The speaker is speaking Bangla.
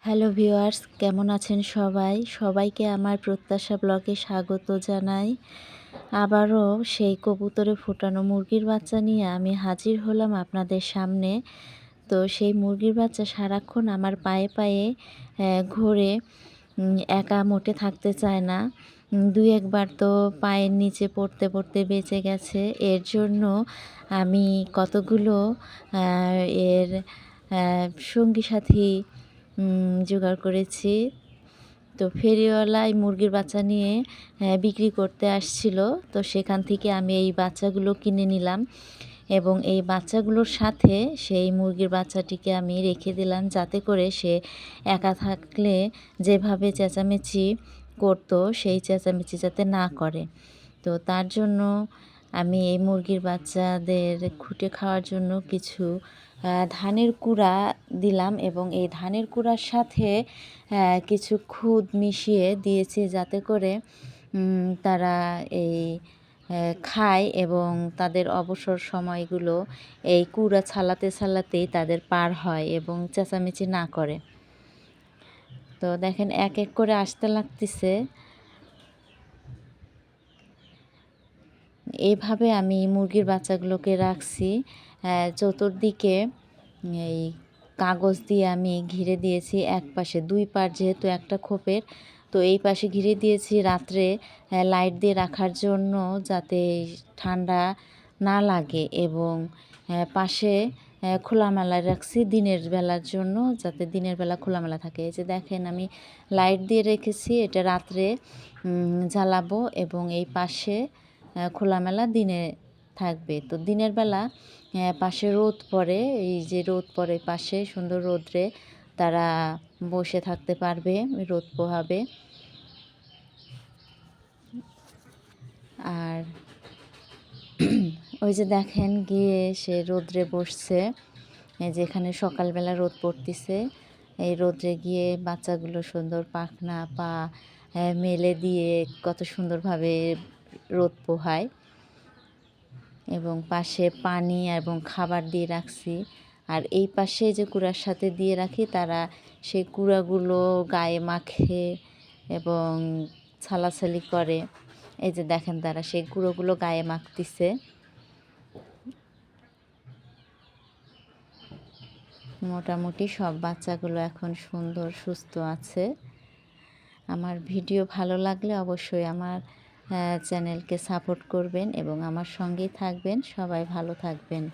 হ্যালো ভিউয়ার্স, কেমন আছেন সবাই? সবাইকে আমার প্রত্যাশা ব্লগে স্বাগত জানাই। আবারও সেই কবুতরে ফোটানো মুরগির বাচ্চা নিয়ে আমি হাজির হলাম আপনাদের সামনে। তো সেই মুরগির বাচ্চা সারাক্ষণ আমার পায়ে পায়ে ঘোরে, একা মোটে থাকতে চায় না। ২-১ বার তো পায়ের নিচে পড়তে পড়তে বেঁচে গেছে। এর জন্য আমি কতগুলো এর সঙ্গী সাথী জোগাড় করেছি। তো ফেরিওয়ালা এই মুরগির বাচ্চা নিয়ে বিক্রি করতে আসছিল। তো সেখান থেকে আমি এই বাচ্চাগুলো কিনে নিলাম এবং এই বাচ্চাগুলোর সাথে সেই মুরগির বাচ্চাটিকে আমি রেখে দিলাম, যাতে করে সে একা থাকলে যেভাবে চেঁচামেচি করতো সেই চেঁচামেচি যাতে না করে। তো তার জন্য আমি এই মুরগির বাচ্চাদের খুঁটে খাওয়ার জন্য কিছু ধানের কুড়া দিলাম এবং এই ধানের কুড়ার সাথে কিছু খুদ মিশিয়ে দিয়েছি, যাতে করে তারা এই খায় এবং তাদের অবসর সময়গুলো এই কুড়া ছালাতে ছালাতেই তাদের পার হয় এবং চেঁচামেচি না করে। তো দেখেন এক এক করে আসতে লাগতেছে। এইভাবে আমি মুরগির বাচ্চাগুলোকে রাখছি। চতুর্দিকে এই কাগজ দিয়ে আমি ঘিরে দিয়েছি এক পাশে, ২ পার যেহেতু একটা খোপের, তো এই পাশে ঘিরে দিয়েছি রাত্রে লাইট দিয়ে রাখার জন্য, যাতে ঠান্ডা না লাগে, এবং পাশে খোলামেলা রাখছি দিনের বেলার জন্য, যাতে দিনের বেলা খোলামেলা থাকে। এই যে দেখেন আমি লাইট দিয়ে রেখেছি, এটা রাত্রে জ্বালাবো এবং এই পাশে খোলামেলা দিনে থাকবে। তো দিনের বেলা পাশে রোদ পড়ে, এই যে রোদ পড়ে পাশে সুন্দর রোদ্রে তারা বসে থাকতে পারবে, রোদ পোহাবে। আর ওই যে দেখেন গিয়ে সে রোদ্রে বসছে, যেখানে সকালবেলা রোদ পড়তেছে, এই রোদ্রে গিয়ে বাচ্চাগুলো সুন্দর পাখনা পা মেলে দিয়ে কত সুন্দরভাবে রোদ পোহায়। এবং পাশে পানি এবং খাবার দিয়ে রাখছি। আর এই পাশে যে কুড়ার সাথে দিয়ে রাখি, তারা সেই কুড়াগুলো গায়ে মাখে এবং ছালাছালি করে। এই যে দেখেন তারা সেই কুড়োগুলো গায়ে মাখতেছে। মোটামুটি সব বাচ্চাগুলো এখন সুন্দর সুস্থ আছে। আমার ভিডিও ভালো লাগলে অবশ্যই আমার চ্যানেলকে সাপোর্ট করবেন এবং আমার সঙ্গেই থাকবেন। সবাই ভালো থাকবেন।